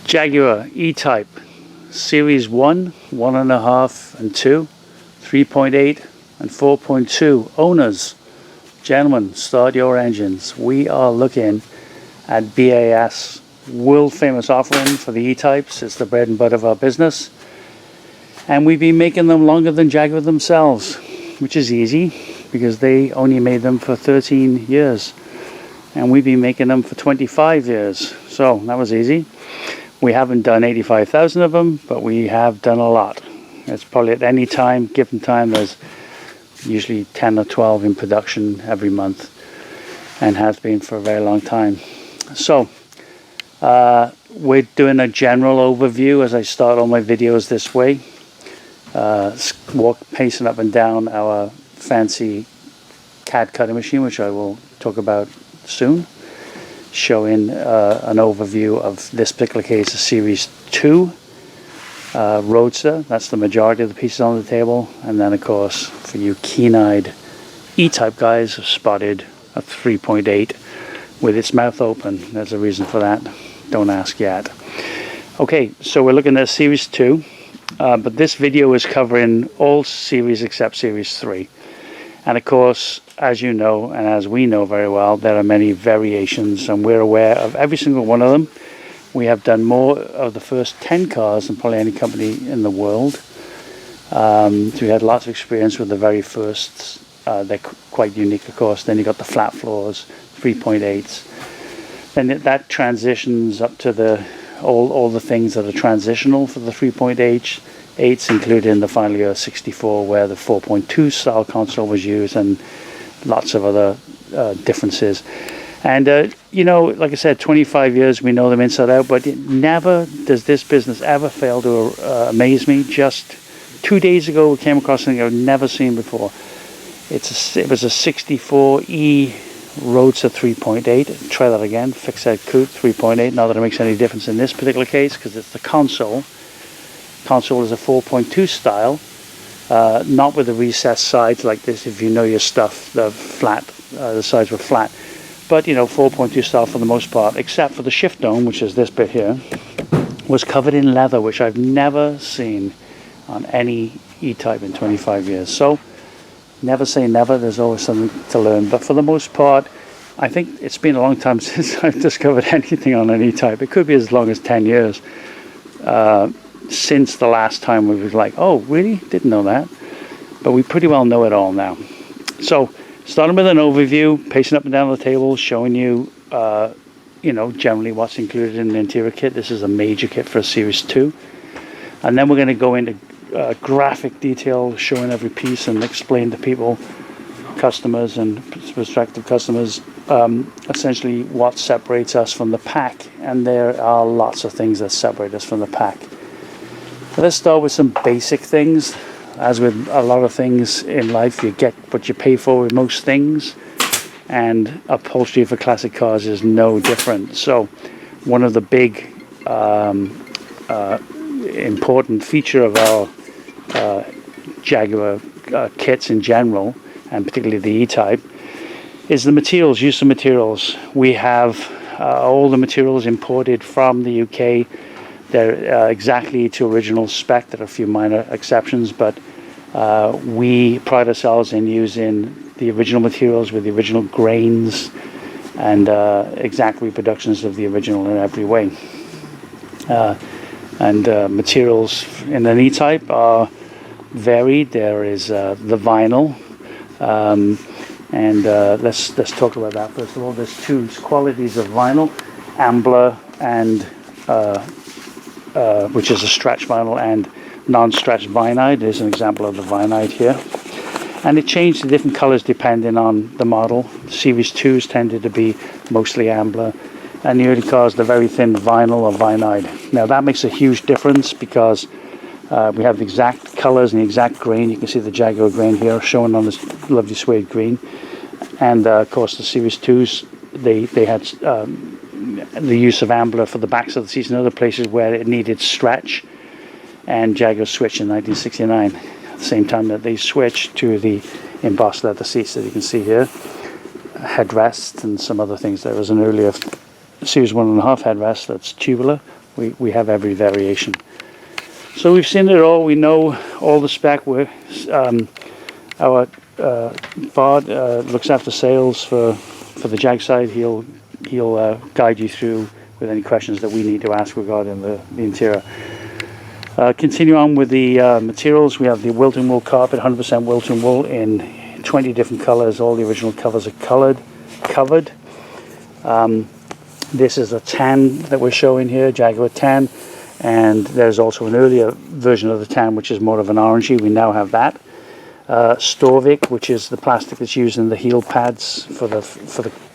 Jaguar E-Type Series 1, 1.5 and 2, 3.8 and 4.2. Owners, gentlemen, start your engines. We are looking at BAS, world famous offering for the E-Types. It's the bread and butter of our business. And we've been making them longer than Jaguar themselves, which is easy because they only made them for 13 years. And we've been making them for 25 years. So that was easy. We haven't done 85,000 of them, but we have done a lot. It's probably at any time, given time, there's usually 10 or 12 in production every month, and has been for a very long time. So we're doing a general overview as I start all my videos this way. Pacing up and down our fancy CAD cutting machine, which I will talk about soon, showing an overview of this particular case, a Series 2 Roadster. That's the majority of the pieces on the table. And then of course, for you keen-eyed E-Type guys, have spotted a 3.8 with its mouth open. There's a reason for that. Don't ask yet. Okay, so we're looking at Series 2, but this video is covering all series except Series 3. And of course, as you know, and as we know very well, there are many variations, and we're aware of every single one of them. We have done more of the first 10 cars than probably any company in the world. So we had lots of experience with the very first. They're quite unique, of course. Then you got the flat floors, 3.8s. Then that transitions up to all the things that are transitional for the 3.8s, including the final year 64, where the 4.2 style console was used, and lots of other differences. And you know, like I said, 25 years, we know them inside out, but never does this business ever fail to amaze me. Just 2 days ago, we came across something I've never seen before. It was a 64E Roadster 3.8. Try that again. Fix that coupe 3.8. Not that it makes any difference in this particular case, because it's the console. Console is a 4.2 style, not with the recessed sides like this. If you know your stuff, the sides were flat. But you know, 4.2 style for the most part, except for the shift dome, which is this bit here, was covered in leather, which I've never seen on any E-Type in 25 years. So never say never. There's always something to learn. But for the most part, I think it's been a long time since I've discovered anything on an E-Type. It could be as long as 10 years since the last time we was like, oh, really? Didn't know that. But we pretty well know it all now. So starting with an overview, pacing up and down the table, showing you, you know, generally what's included in the interior kit. This is a major kit for a Series 2. And then we're going to go into graphic detail, showing every piece and explain to people, customers and prospective customers, essentially what separates us from the pack. And there are lots of things that separate us from the pack. Let's start with some basic things. As with a lot of things in life, you get what you pay for with most things, and upholstery for classic cars is no different. So one of the big important feature of our Jaguar kits in general, and particularly the E-Type, is the materials, use of materials. We have all the materials imported from the UK. They're exactly to original spec. There are a few minor exceptions, but we pride ourselves in using the original materials with the original grains and exact reproductions of the original in every way. Materials in an E-Type are varied. There is the vinyl, let's talk about that first of all. There's two qualities of vinyl: ambler and which is a stretch vinyl, and non-stretch vinide. There's an example of the vinide here, and it changed to different colors depending on the model. Series 2s tended to be mostly ambler, and the early cars, the very thin vinyl or vinide. Now that makes a huge difference because we have the exact colors and the exact grain. You can see the Jaguar grain here shown on this lovely suede green, and of course the Series 2s, they had the use of ambler for the backs of the seats and other places where it needed stretch, and Jaguar switched in 1969 at the same time that they switched to the embossed leather seats that you can see here, headrests and some other things. There was an earlier Series 1.5 headrest that's tubular, We have every variation. So we've seen it all. We know all the spec. Our Bard looks after sales for the Jag side. He'll guide you through with any questions that we need to ask regarding the interior. Continue on with the materials. We have the Wilton wool carpet, 100% Wilton wool in 20 different colors. All the original covers are covered. This is a tan that we're showing here, Jaguar tan, and there's also an earlier version of the tan which is more of an orangey. We now have that. Storvik, which is the plastic that's used in the heel pads for the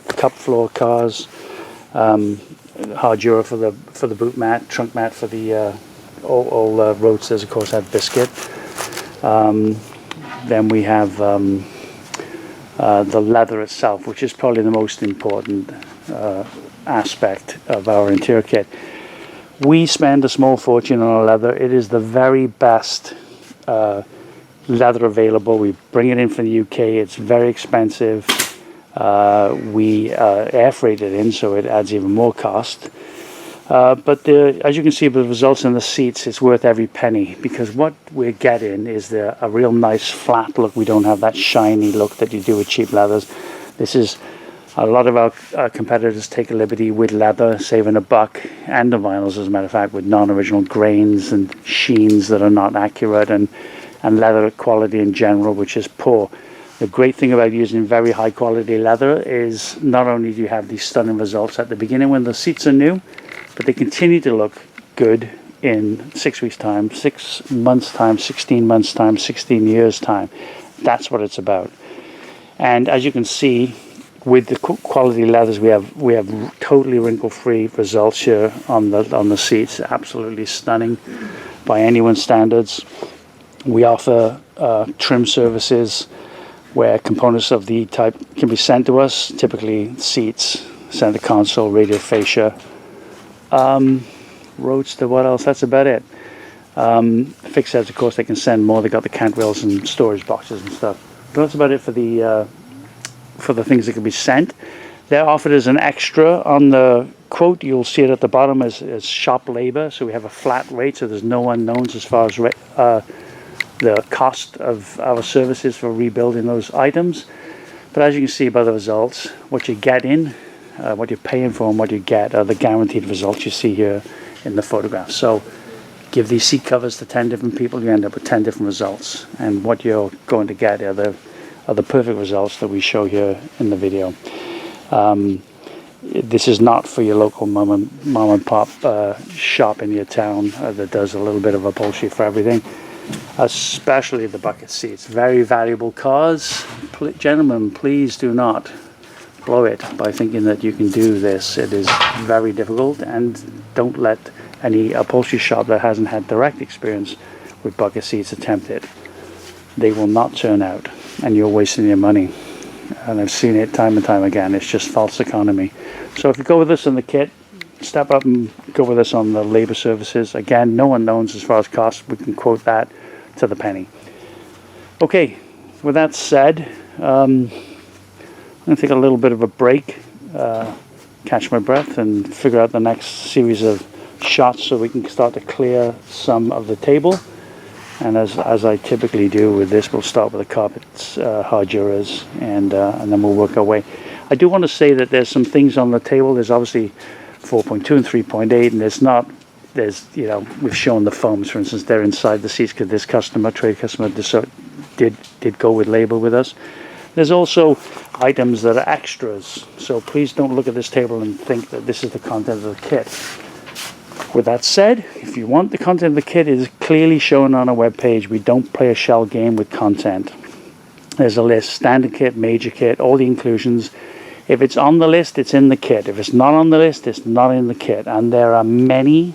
cup floor cars. Hardura for the boot mat, trunk mat for the all Roadsters, of course, have biscuit. Then we have the leather itself, which is probably the most important aspect of our interior kit. We spend a small fortune on our leather. It is the very best leather available. We bring it in from the UK. It's very expensive. We air freight it in, so it adds even more cost. But as you can see by the results in the seats, it's worth every penny, because what we're getting is a real nice flat look. We don't have that shiny look that you do with cheap leathers. This is a lot of our competitors take a liberty with leather, saving $1, and the vinyls, as a matter of fact, with non-original grains and sheens that are not accurate, and leather quality in general, which is poor. The great thing about using very high quality leather is not only do you have these stunning results at the beginning when the seats are new, but they continue to look good in 6 weeks time, 6 months time, 16 months time, 16 years time. That's what it's about. And as you can see, with the quality leathers, we have totally wrinkle-free results here on the seats. Absolutely stunning by anyone's standards. We offer trim services where components of the E-type can be sent to us, typically seats, center console, radial fascia, Roadster, what else? That's about it. Fixed heads, of course, they can send more. They got the cant wheels and storage boxes and stuff. But that's about it for the things that can be sent. They're offered as an extra on the quote. You'll see it at the bottom as shop labor. So we have a flat rate, so there's no unknowns as far as the cost of our services for rebuilding those items. But as you can see by the results, what you get in, what you're paying for and what you get are the guaranteed results you see here in the photograph. So give these seat covers to 10 different people, you end up with 10 different results. And what you're going to get are the perfect results that we show here in the video. This is not for your local mom and pop shop in your town that does a little bit of upholstery for everything. Especially the bucket seats. Very valuable cars. Gentlemen, please do not blow it by thinking that you can do this. It is very difficult, and don't let any upholstery shop that hasn't had direct experience with bucket seats attempt it. They will not turn out, and you're wasting your money. And I've seen it time and time again. It's just false economy. So if you go with us in the kit, step up and go with us on the labor services. Again, no unknowns as far as costs. We can quote that to the penny. Okay, with that said, I'm going to take a little bit of a break, catch my breath, and figure out the next series of shots so we can start to clear some of the table. And as I typically do with this, we'll start with the carpets, harduras, and then we'll work our way. I do want to say that there's some things on the table. There's obviously 4.2 and 3.8, and we've shown the foams, for instance. They're inside the seats because this trade customer did go with label with us. There's also items that are extras, so please don't look at this table and think that this is the content of the kit. With that said, if you want the content of the kit, it is clearly shown on our webpage. We don't play a shell game with content. There's a list: standard kit, major kit, all the inclusions. If it's on the list, it's in the kit. If it's not on the list, it's not in the kit. And there are many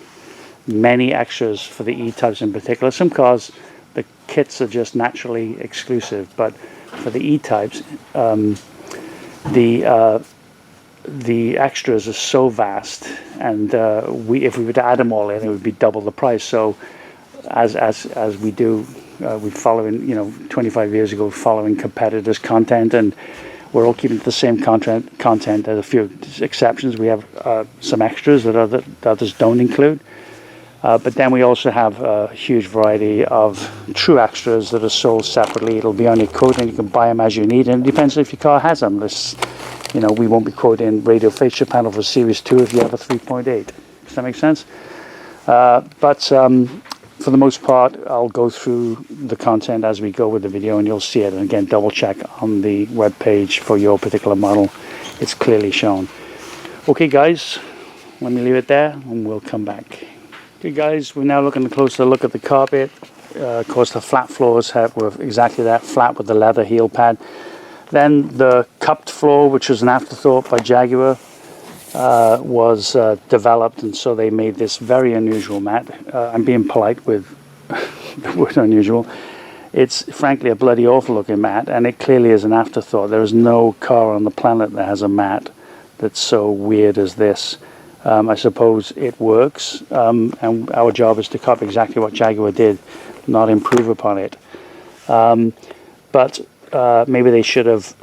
extras for the E-types in particular. Some cars, the kits are just naturally exclusive, but for the E-types, the extras are so vast, and if we were to add them all in, it would be double the price. So as we do, we following 25 years ago, following competitors' content, and We're all keeping the same content. There's a few exceptions. We have some extras that others don't include. But then we also have a huge variety of true extras that are sold separately. It'll be on your coat and you can buy them as you need. And it depends if your car has them. We won't be quoting radio fixture panel for Series 2 if you have a 3.8. Does that make sense? For the most part, I'll go through the content as we go with the video and you'll see it. And again, double check on the web page for your particular model. It's clearly shown. Okay guys, let me leave it there and we'll come back. Okay guys, we're now looking a closer look at the carpet. Of course the flat floors were exactly that, flat with the leather heel pad. Then the cupped floor, which was an afterthought by Jaguar, was developed, and so they made this very unusual mat. I'm being polite with the word unusual. It's frankly a bloody awful looking mat, and it clearly is an afterthought. There is no car on the planet that has a mat that's so weird as this. I suppose it works, and our job is to copy exactly what Jaguar did, not improve upon it. But maybe they should have.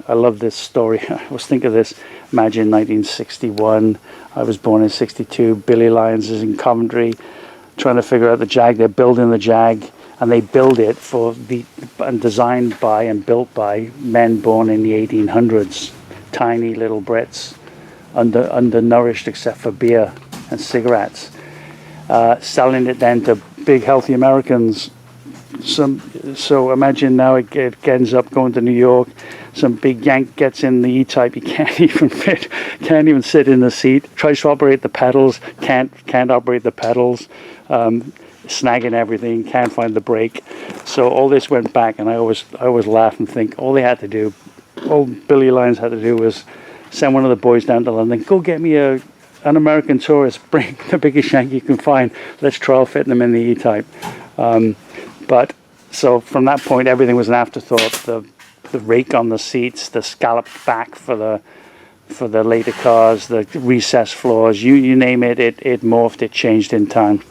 I love this story. I was thinking of this. Imagine 1961. I was born in 62. Billy Lyons is in Coventry, trying to figure out the Jag. They're building the Jag, and they build it and designed by and built by men born in the 1800s. Tiny little Brits, undernourished except for beer and cigarettes, selling it then to big healthy Americans. So imagine now it ends up going to New York. Some big yank gets in the E-Type. He can't even fit, can't even sit in the seat. Tries to operate the pedals, can't operate the pedals. Snagging everything, can't find the brake. So all this went back, and I always laugh and think all Billy Lyons had to do was send one of the boys down to London. Go get me an American tourist. Bring the biggest shank you can find. Let's trial fit them in the E-Type. But so from that point, everything was an afterthought. The rake on the seats, the scalloped back for the later cars, the recessed floors, you name it, it morphed, it changed in time.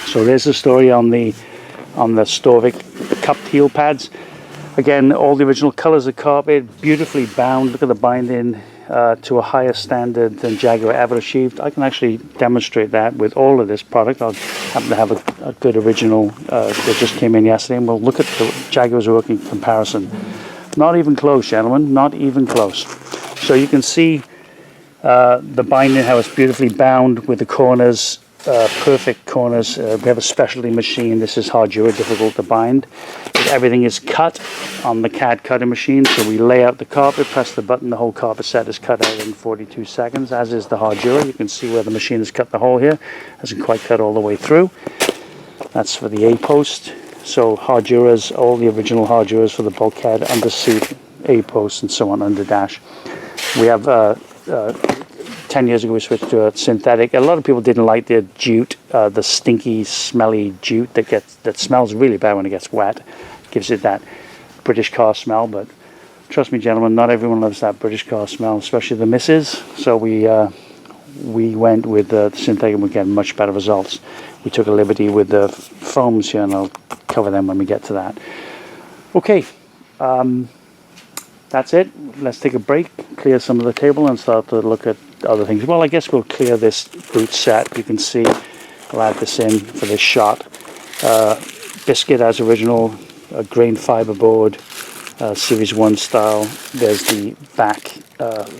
So there's the story on the Storvik cupped heel pads. Again, all the original colors of carpet, beautifully bound. Look at the binding to a higher standard than Jaguar ever achieved. I can actually demonstrate that with all of this product. I happen to have a good original that just came in yesterday, and we'll look at the Jaguar's working comparison. Not even close, gentlemen, not even close. So you can see the binding, how it's beautifully bound with the corners, perfect corners. We have a specialty machine. This is Hardura, difficult to bind. Everything is cut on the CAD cutting machine, so we lay out the carpet, press the button, the whole carpet set is cut out in 42 seconds, as is the Hardura. You can see where the machine has cut the hole here. Hasn't quite cut all the way through. That's for the A-post. So Harduras, all the original Harduras for the bulkhead, under seat, A-post, and so on, under dash. We have 10 years ago we switched to a synthetic. A lot of people didn't like the jute, the stinky, smelly jute that smells really bad when it gets wet. Gives it that British car smell, but trust me, gentlemen, not everyone loves that British car smell, especially the misses. So we went with the synthetic, and we get much better results. We took a liberty with the foams here, and I'll cover them when we get to that. Okay, that's it. Let's take a break, clear some of the table, and start to look at other things. Well, I guess we'll clear this boot set. You can see I'll add this in for this shot. Biscuit as original, a grain fiber board, Series 1 style. There's the back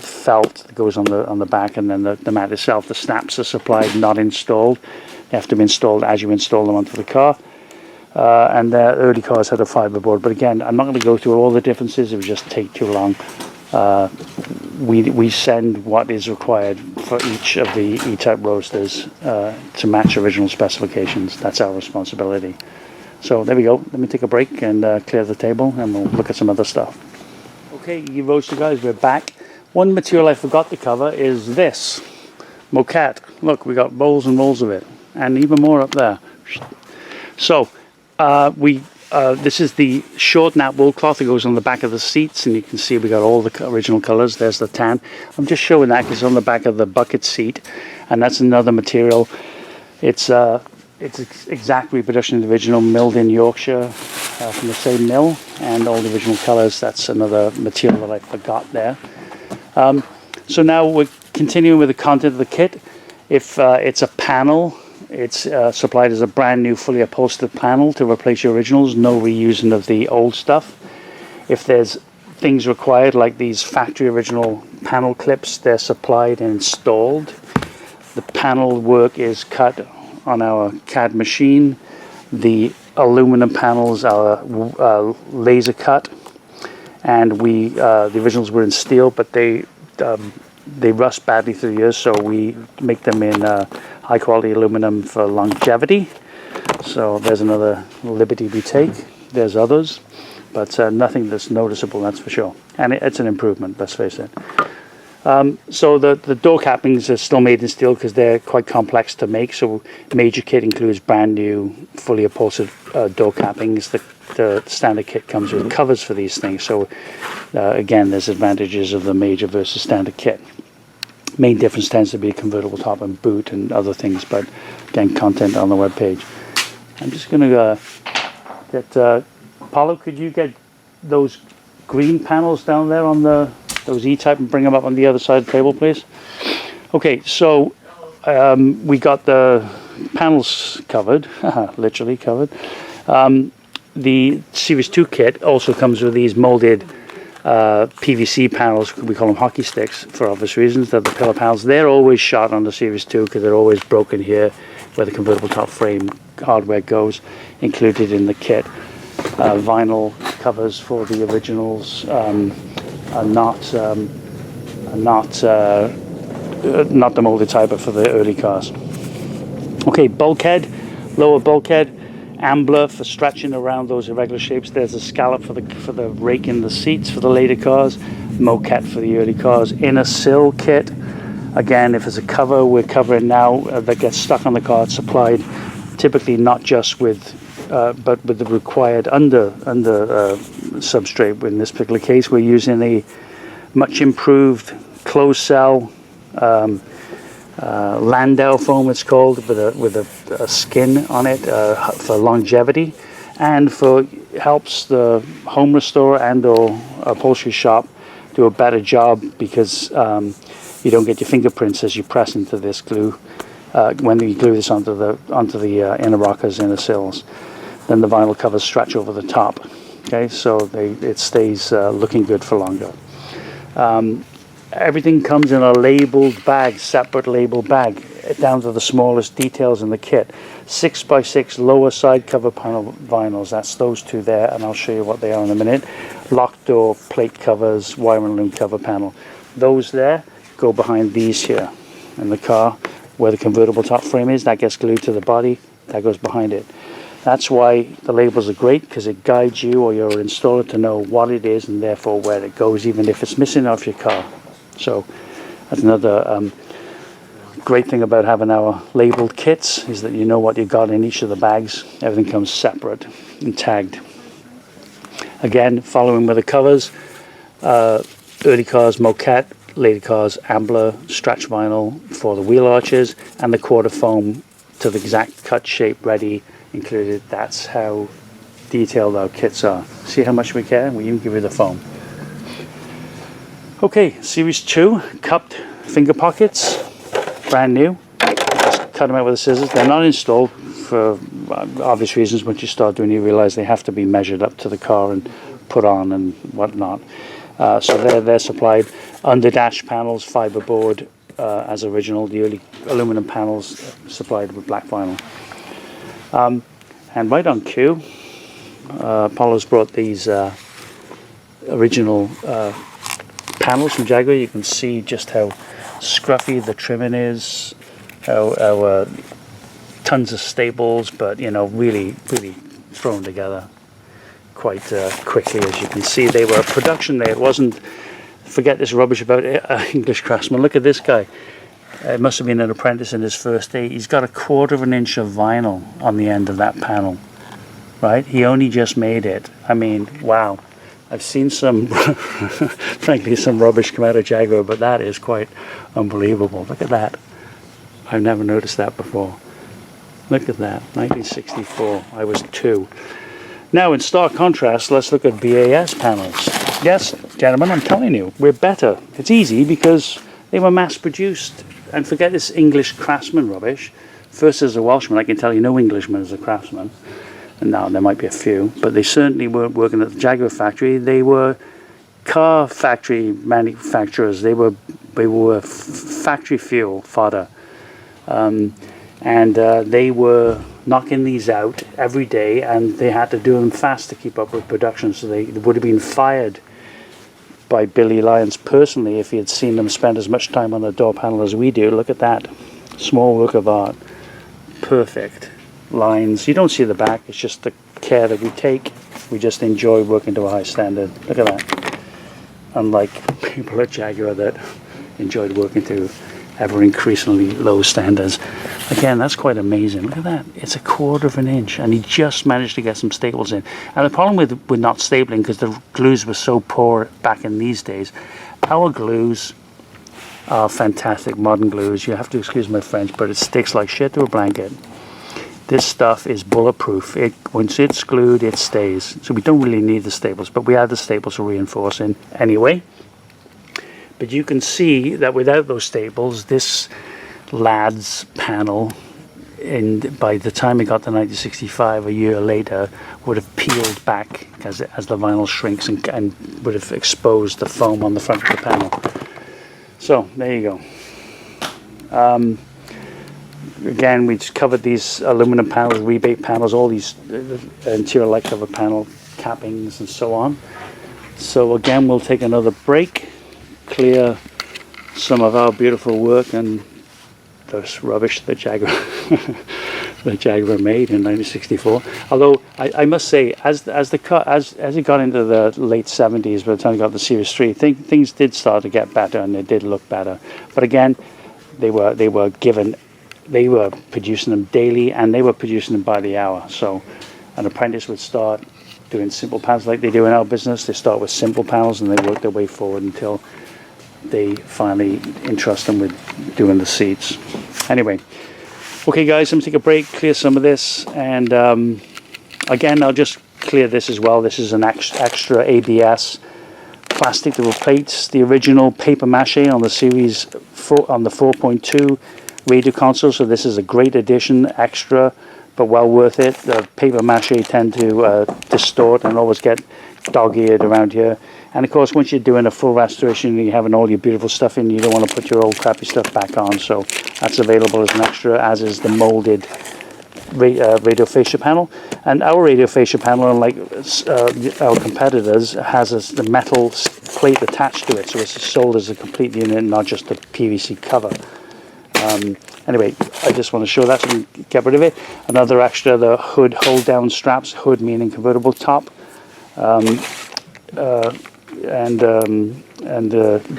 felt that goes on the back, and then the mat itself. The snaps are supplied, not installed. They have to be installed as you install them onto the car. And the early cars had a fiber board, but again, I'm not going to go through all the differences. It would just take too long. We send what is required for each of the E-Type Roadsters to match original specifications. That's our responsibility. So there we go. Let me take a break and clear the table, and we'll look at some other stuff. Okay, you Roadster guys, we're back. One material I forgot to cover is this moquette. Look, we got rolls and rolls of it, and even more up there. So this is the short nap wool cloth that goes on the back of the seats, and you can see we got all the original colors. There's the tan. I'm just showing that because it's on the back of the bucket seat, and that's another material. It's it's exact reproduction of the original, milled in Yorkshire from the same mill, and all the original colours. That's another material that I forgot there. So now we're continuing with the content of the kit. If it's a panel, it's supplied as a brand new fully upholstered panel to replace your originals, no reusing of the old stuff. If there's things required like these factory original panel clips, they're supplied and installed. The panel work is cut on our CAD machine. The aluminum panels are laser cut, and the originals were in steel, but they rust badly through the years, so we make them in high quality aluminum for longevity. So there's another liberty we take. There's others, but nothing that's noticeable, that's for sure. And it's an improvement, let's face it. So the door cappings are still made in steel because they're quite complex to make. So major kit includes brand new, fully upholstered door cappings. The standard kit comes with covers for these things. So again, there's advantages of the major versus standard kit. Main difference tends to be convertible top and boot and other things, but again, content on the web page. I'm just going to get Paulo. Could you get those green panels down there on those E-type and bring them up on the other side of the table, please? Okay, so we got the panels covered, literally covered. The Series 2 kit also comes with these molded PVC panels. We call them hockey sticks for obvious reasons. They're the pillar panels. They're always shot on the Series 2 because they're always broken here where the convertible top frame hardware goes, included in the kit. Vinyl covers for the originals are not the molded type, but for the early cars. Okay, bulkhead, lower bulkhead, ambler for stretching around those irregular shapes. There's a scallop for the rake in the seats for the later cars, moquette for the early cars. Inner sill kit, again, if it's a cover, we're covering now that gets stuck on the car. It's supplied typically not just with but with the required under substrate. In this particular case, we're using a much improved closed cell Landau foam, it's called, with a skin on it for longevity, and helps the home restorer and or upholstery shop do a better job because you don't get your fingerprints as you press into this glue when you glue this onto the inner rockers, inner sills. Then the vinyl covers stretch over the top. Okay, so it stays looking good for longer. Everything comes in a labeled bag, separate labeled bag, down to the smallest details in the kit. 6x6 lower side cover panel vinyls, that's those two there, and I'll show you what they are in a minute. Lock door plate covers, wire and loom cover panel. Those there go behind these here in the car, where the convertible top frame is. That gets glued to the body, that goes behind it. That's why the labels are great, because it guides you or your installer to know what it is and therefore where it goes, even if it's missing off your car. So that's another great thing about having our labeled kits, is that you know what you got in each of the bags. Everything comes separate and tagged. Again, following with the covers, early cars moquette, later cars ambler, stretch vinyl for the wheel arches, and the quarter foam to the exact cut shape ready included. That's how detailed our kits are. See how much we care? We even give you the foam. Okay, Series 2 cupped finger pockets, brand new. Just cut them out with the scissors. They're not installed for obvious reasons. Once you start doing it, you realize they have to be measured up to the car and put on and whatnot. So they're supplied. Under dash panels, fiberboard as original. The early aluminum panels supplied with black vinyl. And right on cue, Paulo's brought these original panels from Jaguar. You can see just how scruffy the trimming is, how tons of staples, but really thrown together quite quickly. As you can see, they were production there. It wasn't, forget this rubbish about English craftsman. Look at this guy. It must have been an apprentice in his first day. He's got 1/4 inch of vinyl on the end of that panel, right? He only just made it. I mean, wow. I've seen some, frankly, some rubbish come out of Jaguar, but that is quite unbelievable. Look at that. I've never noticed that before. Look at that, 1964. I was 2. Now, in stark contrast, let's look at BAS panels. Yes, gentlemen, I'm telling you, we're better. It's easy because they were mass-produced. And forget this English craftsman rubbish. First, as a Welshman, I can tell you no Englishman is a craftsman. And now there might be a few, but they certainly weren't working at the Jaguar factory. They were car factory manufacturers. They were factory fuel fodder. They were knocking these out every day, and they had to do them fast to keep up with production. So they would have been fired by Billy Lyons personally if he had seen them spend as much time on the door panel as we do. Look at that. Small work of art. Perfect lines. You don't see the back. It's just the care that we take. We just enjoy working to a high standard. Look at that. Unlike people at Jaguar that enjoyed working to ever increasingly low standards. Again, that's quite amazing. Look at that. It's 1/4 of an inch, and he just managed to get some staples in. And the problem with not stapling, because the glues were so poor back in these days, our glues are fantastic, modern glues. You have to excuse my French, but it sticks like shit to a blanket. This stuff is bulletproof. Once it's glued, it stays. So we don't really need the staples, but we add the staples for reinforcing anyway. But you can see that without those staples, this lad's panel, by the time it got to 1965, a year later, would have peeled back as the vinyl shrinks and would have exposed the foam on the front of the panel. So there you go. Again, we just covered these aluminum panels, rebate panels, all these interior light cover panel cappings and so on. So again, we'll take another break, clear some of our beautiful work and this rubbish that Jaguar made in 1964. Although I must say, as it got into the late 70s, by the time we got the Series 3, things did start to get better and they did look better. But again, they were producing them daily, and they were producing them by the hour. So an apprentice would start doing simple panels like they do in our business. They start with simple panels and they work their way forward until they finally entrust them with doing the seats. Anyway, okay guys, let me take a break, clear some of this, and again, I'll just clear this as well. This is an extra ABS plastic that replaces the original paper mache on the Series 4, on the 4.2 radio console. So this is a great addition, extra, but well worth it. The paper mache tend to distort and always get dog-eared around here. And of course, once you're doing a full restoration, you're having all your beautiful stuff in, you don't want to put your old crappy stuff back on. So that's available as an extra, as is the molded radio fascia panel. And our radio fascia panel, unlike our competitors, has the metal plate attached to it, so it's sold as a complete unit, not just the PVC cover. Anyway, I just want to show that, so we can get rid of it. Another extra, the hood hold down straps, hood meaning convertible top. And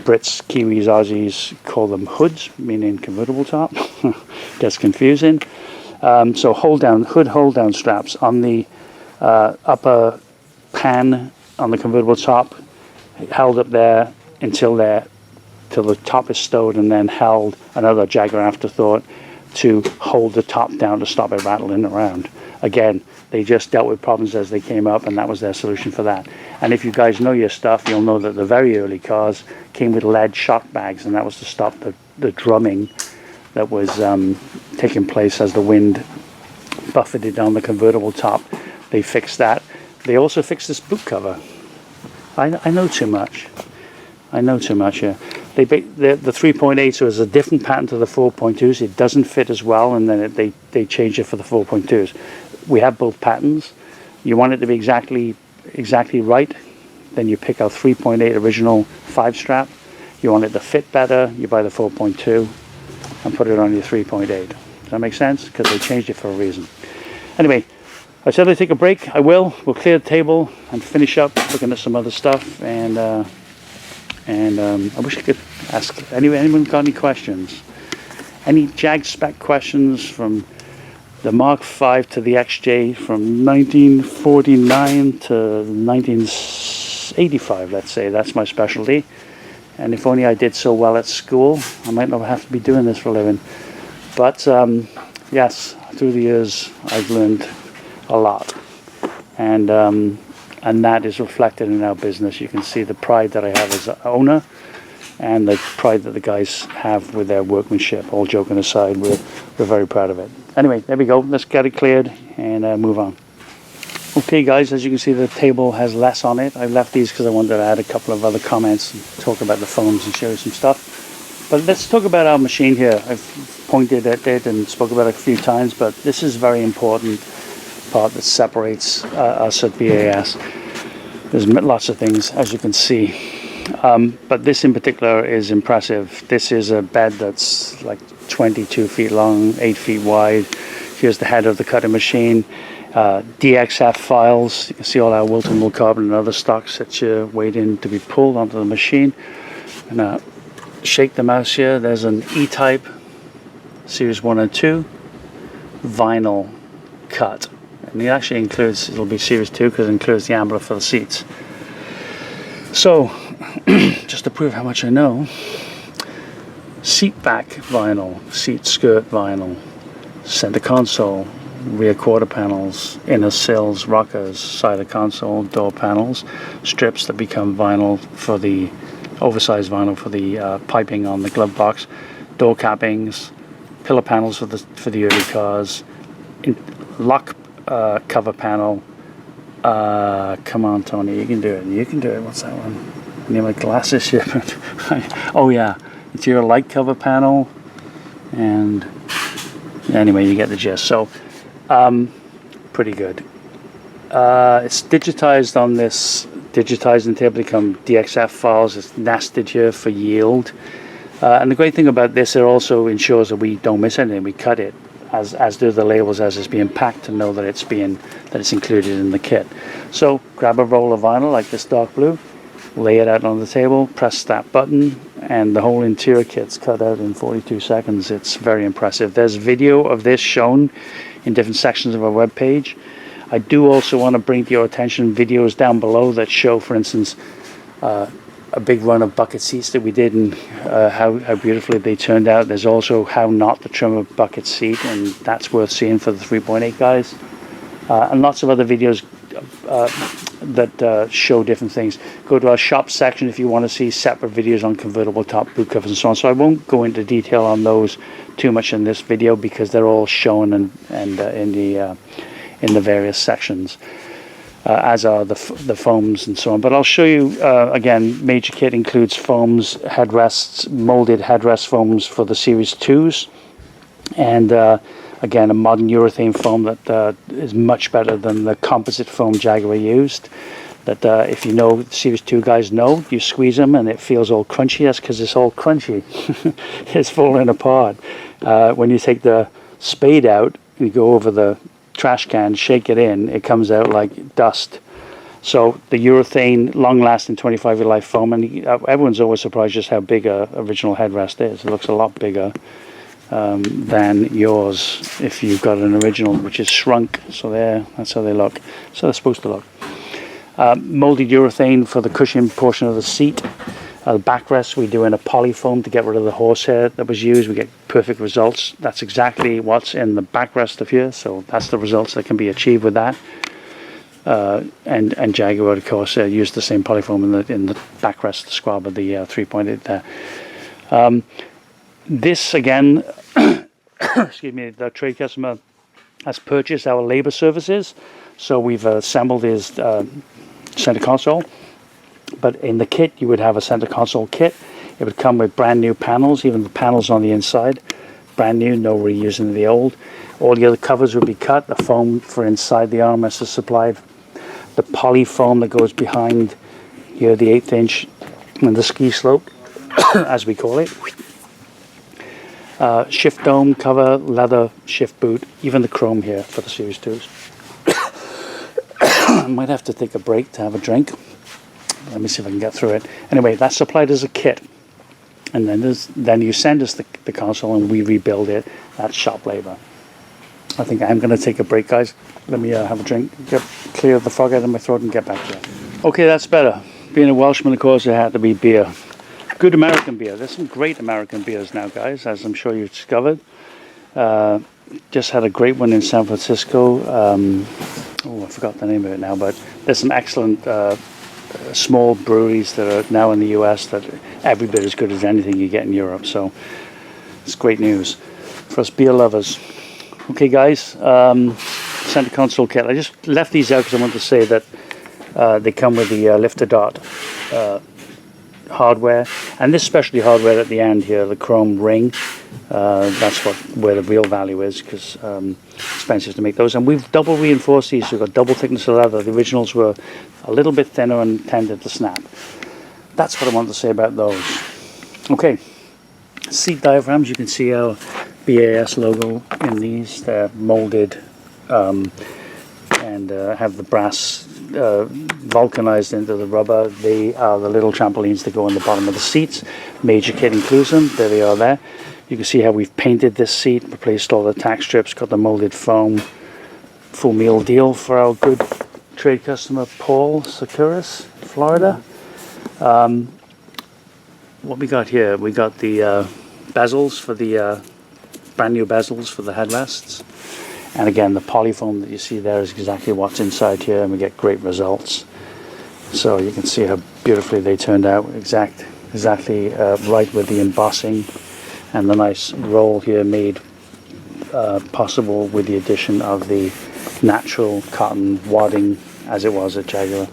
Brits, Kiwis, Aussies call them hoods, meaning convertible top. Gets confusing. So hood hold down straps on the upper pan on the convertible top, held up there until the top is stowed, and then held, another Jaguar afterthought, to hold the top down to stop it rattling around. Again, they just dealt with problems as they came up, and that was their solution for that. And if you guys know your stuff, you'll know that the very early cars came with lead shock bags, and that was to stop the drumming that was taking place as the wind buffeted on the convertible top. They fixed that. They also fixed this boot cover. I know too much. I know too much here. The 3.8 so is a different pattern to the 4.2s. It doesn't fit as well, and then they changed it for the 4.2s. We have both patterns. You want it to be exactly right, then you pick our 3.8 original 5-strap. You want it to fit better, you buy the 4.2 and put it on your 3.8. Does that make sense? Because they changed it for a reason. Anyway, I said I'd take a break. I will. We'll clear the table and finish up looking at some other stuff. And I wish I could ask anyone got any questions. Any Jag spec questions from the Mark V to the XJ from 1949 to 1985, let's say. That's my specialty. And if only I did so well at school, I might not have to be doing this for a living. But yes, through the years, I've learned a lot, and that is reflected in our business. You can see the pride that I have as an owner, and the pride that the guys have with their workmanship. All joking aside, we're very proud of it. Anyway, there we go. Let's get it cleared and move on. Okay guys, as you can see, the table has less on it. I left these because I wanted to add a couple of other comments and talk about the foams and show you some stuff. But let's talk about our machine here. I've pointed at it and spoke about it a few times, but this is a very important part that separates us at BAS. There's lots of things, as you can see. But this in particular is impressive. This is a bed that's like 22 feet long, 8 feet wide. Here's the head of the cutting machine. DXF files. You can see all our Wilton wool carbon and other stocks that you're waiting to be pulled onto the machine. And shake the mouse here. There's an E-type series 1 and 2 vinyl cut, and it actually includes, it'll be series 2 because it includes the ambler for the seats. So just to prove how much I know, seat back vinyl, seat skirt vinyl, center console, rear quarter panels, inner sills, rockers, side of console, door panels, strips that become vinyl for the oversized vinyl for the piping on the glove box, door cappings, pillar panels for the early cars, lock cover panel. Come on, Tony, you can do it. You can do it. What's that one? I need my glasses here. Oh yeah, interior light cover panel, and anyway, you get the gist. So. Pretty good. It's digitized on this digitizing table, become DXF files. It's nested here for yield. And the great thing about this, it also ensures that we don't miss anything. We cut it, as do the labels as it's being packed, to know that it's included in the kit. So grab a roll of vinyl like this dark blue, lay it out on the table, press that button, and the whole interior kit's cut out in 42 seconds. It's very impressive. There's video of this shown in different sections of our web page. I do also want to bring to your attention videos down below that show, for instance, a big run of bucket seats that we did, and how beautifully they turned out. There's also how not to trim a bucket seat, and that's worth seeing for the 3.8 guys. And lots of other videos that show different things. Go to our shop section if you want to see separate videos on convertible top boot covers and so on. So I won't go into detail on those too much in this video because they're all shown and in the various sections, as are the foams and so on. But I'll show you again. Major kit includes foams, headrests, molded headrest foams for the Series 2s, and again, a modern urethane foam that is much better than the composite foam Jaguar used. That if you know, Series 2 guys know, you squeeze them and it feels all crunchy. That's because it's all crunchy. It's falling apart. When you take the spade out, you go over the trash can, shake it in, it comes out like dust. So the urethane, long-lasting 25-year life foam, and everyone's always surprised just how big a original headrest is. It looks a lot bigger than yours if you've got an original which is shrunk. So that's how they look. So they're supposed to look. Molded urethane for the cushion portion of the seat. The backrest we do in a polyfoam to get rid of the horsehair that was used. We get perfect results. That's exactly what's in the backrest of here. So that's the results that can be achieved with that. And Jaguar, of course, used the same polyfoam in the backrest, the squab of the 3.8 there. This again, excuse me, the trade customer has purchased our labor services, so we've assembled his center console. But in the kit, you would have a center console kit. It would come with brand new panels, even the panels on the inside, brand new, no reusing the old. All the other covers would be cut. The foam for inside the armrest is supplied. The poly foam that goes behind here, the 1/8 inch, and the ski slope, as we call it. Shift dome cover, leather shift boot, even the chrome here for the Series 2s. I might have to take a break to have a drink. Let me see if I can get through it. Anyway, that's supplied as a kit. And then you send us the console and we rebuild it. That's shop labor. I think I'm going to take a break, guys. Let me have a drink, clear the fog out of my throat and get back to it. Okay, that's better. Being a Welshman, of course, it had to be beer. Good American beer. There's some great American beers now, guys, as I'm sure you've discovered. just had a great one in San Francisco. Oh, I forgot the name of it now, but there's some excellent small breweries that are now in the US that are every bit as good as anything you get in Europe. So it's great news for us beer lovers. Okay, guys, center console kit. I just left these out because I want to say that they come with the lifter dot hardware, and this specialty hardware at the end here, the chrome ring. That's where the real value is, because expensive to make those. And we've double reinforced these. We've got double thickness of leather. The originals were a little bit thinner and tended to snap. That's what I want to say about those. Okay, seat diaphragms. You can see our BAS logo in these. They're molded and have the brass vulcanized into the rubber. They are the little trampolines that go on the bottom of the seats. Major kit includes them. There they are there. You can see how we've painted this seat, replaced all the tack strips, got the molded foam. Full meal deal for our good trade customer Paul Sakuras, Florida. What we got here? We got the bezels for the brand new bezels for the headrests. And again, the polyfoam that you see there is exactly what's inside here, and we get great results. So you can see how beautifully they turned out, exactly right with the embossing and the nice roll here made possible with the addition of the natural cotton wadding as it was at Jaguar.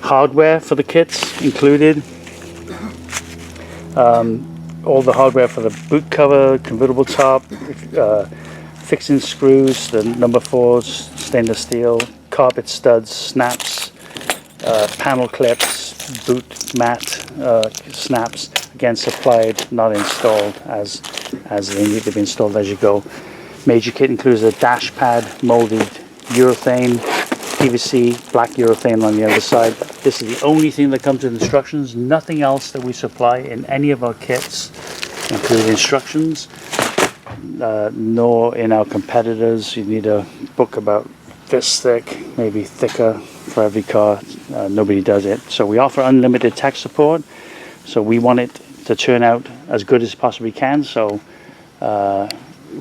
Hardware for the kits included. All the hardware for the boot cover, convertible top, fixing screws, the number 4s, stainless steel, carpet studs, snaps, panel clips, boot mat snaps, again supplied, not installed as they need to be installed as you go. Major kit includes a dash pad, molded urethane, PVC, black urethane on the other side. This is the only thing that comes with instructions. Nothing else that we supply in any of our kits include instructions. Nor in our competitors. You need a book about this thick, maybe thicker for every car. Nobody does it. So we offer unlimited tech support. So we want it to turn out as good as possibly can. So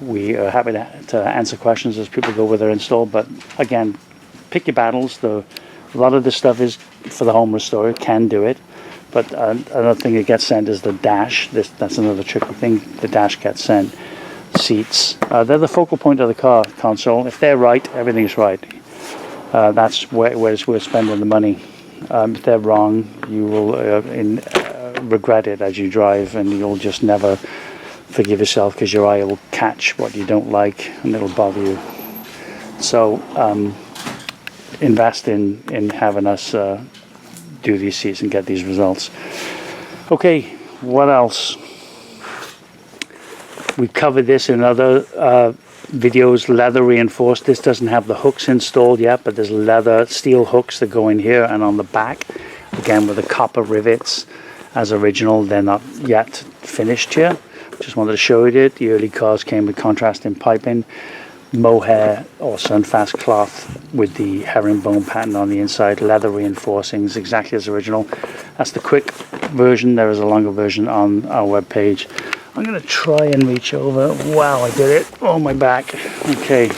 we are happy to answer questions as people go with their install. But again, pick your battles. A lot of this stuff is for the home restorer, can do it. But another thing that gets sent is the dash. That's another tricky thing. The dash gets sent. Seats. They're the focal point of the car console. If they're right, everything's right. That's where we're spending the money. If they're wrong, you will regret it as you drive, and you'll just never forgive yourself because your eye will catch what you don't like and it'll bother you. So invest in having us do these seats and get these results. Okay, what else? We covered this in other videos, leather reinforced. This doesn't have the hooks installed yet, but there's leather steel hooks that go in here and on the back. Again, with the copper rivets as original. They're not yet finished here. Just wanted to show you it. The early cars came with contrasting piping, mohair or sunfast cloth with the herringbone pattern on the inside, leather reinforcings, exactly as original. That's the quick version. There is a longer version on our webpage. I'm going to try and reach over. Wow, I did it. Oh, my back. Okay.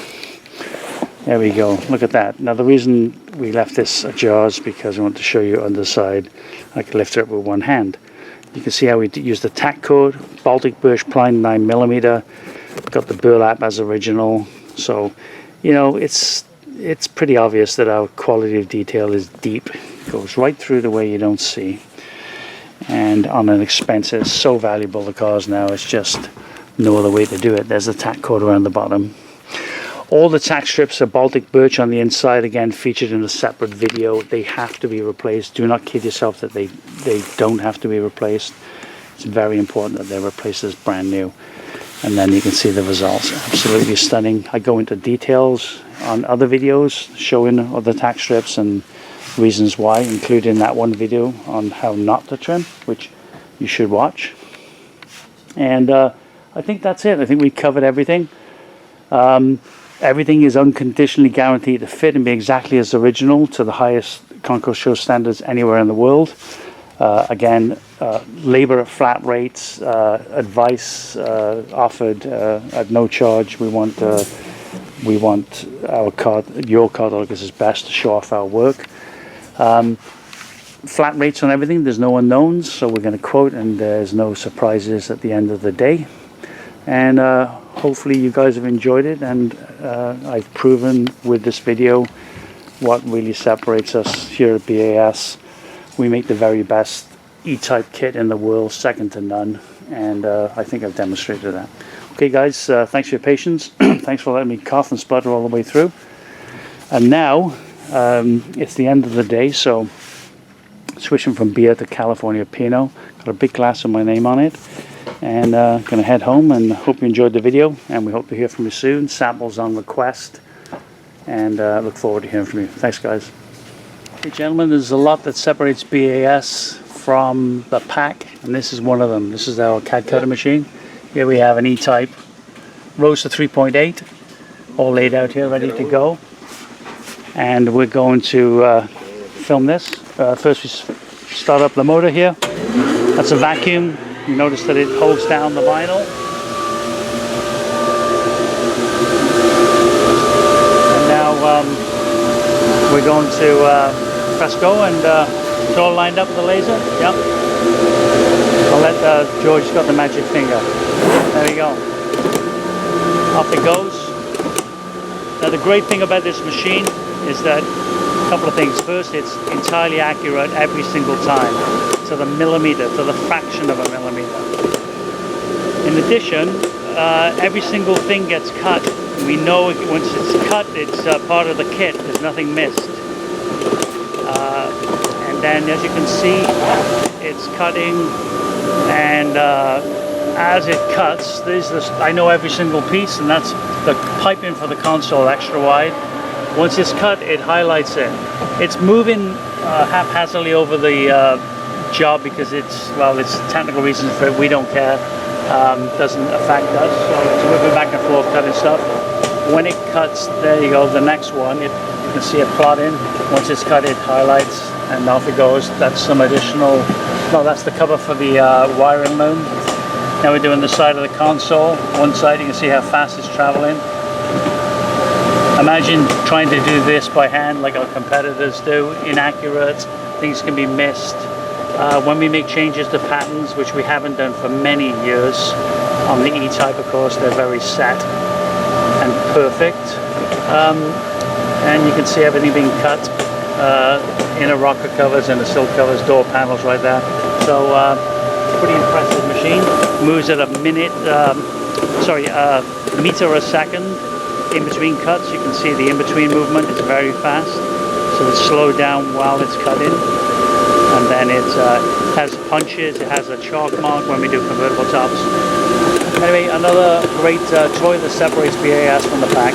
There we go. Look at that. Now, the reason we left this ajar is because I want to show you underside. I can lift it up with one hand. You can see how we use the tack cord, Baltic birch ply 9mm. Got the burlap as original. So, you know, it's pretty obvious that our quality of detail is deep. It goes right through the way you don't see. And on an expense, it's so valuable, the cars now, it's just no other way to do it. There's the tack cord around the bottom. All the tack strips are Baltic birch on the inside, again featured in a separate video. They have to be replaced. Do not kid yourself that they don't have to be replaced. It's very important that they're replaced as brand new. And then you can see the results. Absolutely stunning. I go into details on other videos showing other tack strips and reasons why, including that one video on how not to trim, which you should watch. And I think that's it. I think we covered everything. Everything is unconditionally guaranteed to fit and be exactly as original to the highest Concours Show standards anywhere in the world. Again, labor flat rates, advice offered at no charge. We want our card, your cardiologist is best to show off our work. Flat rates on everything. There's no unknowns, so we're going to quote, and there's no surprises at the end of the day. And hopefully you guys have enjoyed it, and I've proven with this video what really separates us here at BAS. We make the very best E-type kit in the world, second to none, and I think I've demonstrated that. Okay guys, thanks for your patience. Thanks for letting me cough and splutter all the way through. And now it's the end of the day, so switching from beer to California Pinot. Got a big glass with my name on it, and gonna head home, and hope you enjoyed the video, and we hope to hear from you soon. Samples on request, and look forward to hearing from you. Thanks guys. Okay gentlemen, there's a lot that separates BAS from the pack, and this is one of them. This is our CAD cutter machine. Here we have an E-type Roadster 3.8 all laid out here ready to go, and we're going to film this. First we start up the motor here. That's a vacuum. You notice that it holds down the vinyl. And now we're going to press go, and it's all lined up with the laser. Yep. I'll let George got the magic finger. There we go. Off it goes. Now the great thing about this machine is that a couple of things. First, it's entirely accurate every single time, to the millimeter, to the fraction of a millimeter. In addition, every single thing gets cut. We know once it's cut, it's part of the kit. There's nothing missed. And then, as you can see, it's cutting, and as it cuts, I know every single piece, and that's the piping for the console extra wide. Once it's cut, it highlights it. It's moving haphazardly over the job because it's technical reasons for it. We don't care. Doesn't affect us. So it's moving back and forth, cutting stuff. When it cuts, there you go. The next one, you can see it plotting. Once it's cut, it highlights, and off it goes. That's some additional. No, that's the cover for the wiring loom. Now we're doing the side of the console. One side, you can see how fast it's traveling. Imagine trying to do this by hand like our competitors do. Inaccurate, things can be missed. When we make changes to patterns, which we haven't done for many years, on the E-type of course, they're very set and perfect. And you can see everything being cut. Inner rocker covers, inner sill covers, door panels right there. So pretty impressive machine. Moves at a meter a second. In between cuts, you can see the in-between movement is very fast, so it's slowed down while it's cutting. And then it has punches, it has a chalk mark when we do convertible tops. Anyway, another great toy that separates BAS from the pack.